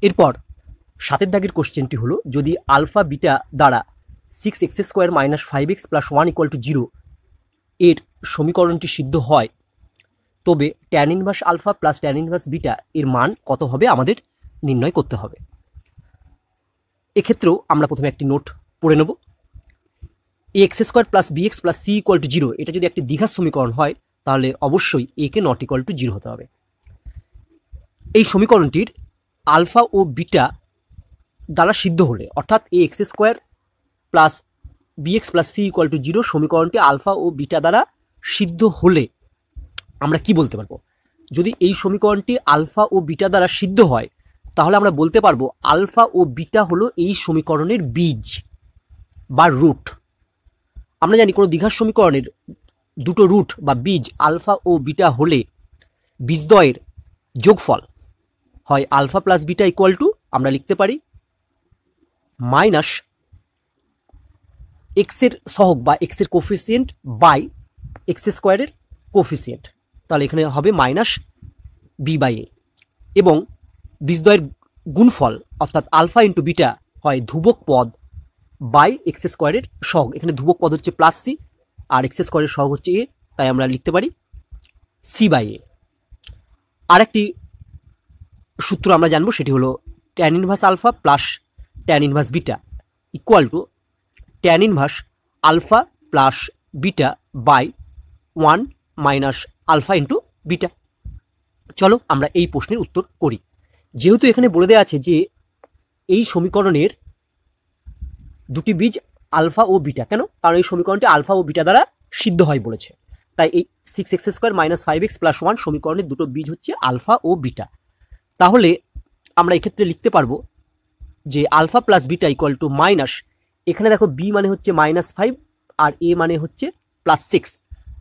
এরপর 7 দাগের কোশ্চেনটি হলো, যদি আলফা বিটা দ্বারা 6x² - 5x + 1 = 0 এর সমীকরণটি সিদ্ধ হয়, তবে tan inverse alpha plus tan inverse beta এর মান কত হবে আমাদের নির্ণয় করতে হবে। এক্ষেত্রেও আমরা প্রথমে একটি নোট পড়ে নেব। ax² + bx + c = 0 এটা যদি একটি দ্বিঘাত সমীকরণ হয়, তাহলে অবশ্যই a K not equal to 0 হতে হবে। এই সমীকরণটির আলফা ও বিটা দ্বারা সিদ্ধ হলে, অর্থাৎ ax² + bx + c = 0 সমীকরণটি আলফা ও বিটা দ্বারা সিদ্ধ হলে আমরা কি বলতে পারবো? যদি এই সমীকরণটি আলফা ও বিটা দ্বারা সিদ্ধ হয়, তাহলে আমরা বলতে পারবো আলফা ও বিটা হলো এই সমীকরণের বীজ বা রুট। আমরা জানি কোনো দ্বিঘাত সমীকরণের দুটো রুট বা বীজ আলফা ও বিটা হলে বীজদ্বয়ের যোগফল হয় alpha plus beta equal to, আমরা লিখতে পারি মাইনাস এক্স এর সহগ বা এক্স এর কোফিসিয়েন্ট বাই x² এর কোফিসিয়েন্ট, তাহলে এখানে হবে মাইনাস b/a। এবং বীজদ্বয়ের গুণফল অর্থাৎ আলফা ইন্টু বিটা হয় ধ্রুবক পদ বাই x² এর সহগ, এখানে ধ্রুবক পদ হচ্ছে প্লাস সি আর x² এর সহগ হচ্ছে a, তাই আমরা লিখতে পারি c/a। আরেকটি সূত্র আমরা জানবো, সেটি হলো tan inverse alpha plus tan inverse beta equal to tan inverse alpha plus beta by 1 minus alpha into beta. চলো আমরা এই প্রশ্নের উত্তর করি। যেহেতু এখানে বলে দেওয়া আছে যে এই সমীকরণের দুটি বীজ আলফা ও বিটা, কেন? কারণ এই সমীকরণটি আলফা ও বিটা দ্বারা সিদ্ধ হয় বলেছে, তাই এই 6x² - 5x + 1 সমীকরণের দুটো বীজ হচ্ছে আলফা ও বিটা। তাহলে আমরা এক্ষেত্রে লিখতে পারবো যে alpha plus beta equal to minus, এখানে দেখো বি মানে হচ্ছে -5 আর এ মানে হচ্ছে +6,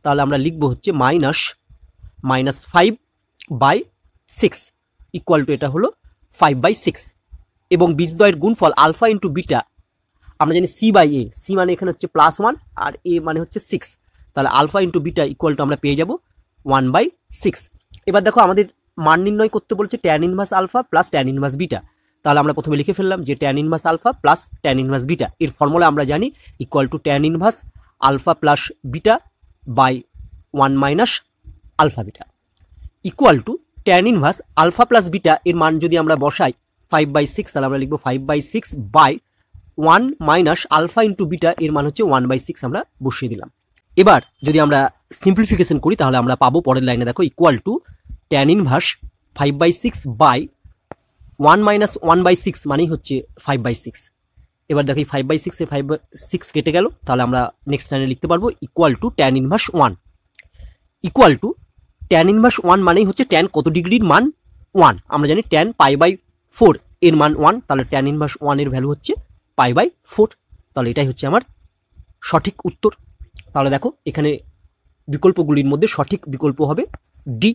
তাহলে আমরা লিখবো হচ্ছে -5/6 ইকুয়াল টু, এটা হলো 5/6। এবং বীজদ্বয়ের গুণফল আলফা ইন্টু বিটা আমরা জানি c/a, সি মানে এখানে হচ্ছে +1 আর এ মানে হচ্ছে 6, তাহলে alpha into beta equal to আমরা পেয়ে যাব 1/6। এবার দেখো আমাদের মান নির্ণয় করতে বলছে tan inverse alpha plus tan inverse beta, তাহলে আমরা প্রথমে লিখে ফেললাম যে tan inverse alpha plus tan inverse beta এর ফর্মুলা আমরা জানি equal to tan inverse alpha plus beta by 1 minus alpha beta equal to tan inverse alpha plus beta এর মান যদি আমরা বসাই 5/6, তাহলে আমরা লিখবো 5/6 by 1 minus alpha into beta এর মান হচ্ছে 1/6, আমরা বসিয়ে দিলাম। এবার যদি আমরা সিম্পলিফিকেশন করি তাহলে আমরা পাবো পরের লাইনে দেখো equal to tan inverse 5/6 by 1 minus 1/6 মানেই হচ্ছে 5/6। এবার দেখো 5/6 এ 5/6 কেটে গেল, তাহলে আমরা নেক্সট লাইনে লিখতে পারবো equal to tan inverse 1 equal to tan inverse 1 মানেই হচ্ছে tan কত ডিগ্রির মান 1, আমরা জানি tan π/4 এর মান 1, তাহলে tan ইনভার্স 1 এর ভ্যালু হচ্ছে π/4, তাহলে এটাই হচ্ছে আমার সঠিক উত্তর। তাহলে দেখো এখানে বিকল্পগুলির মধ্যে সঠিক বিকল্প হবে ডি।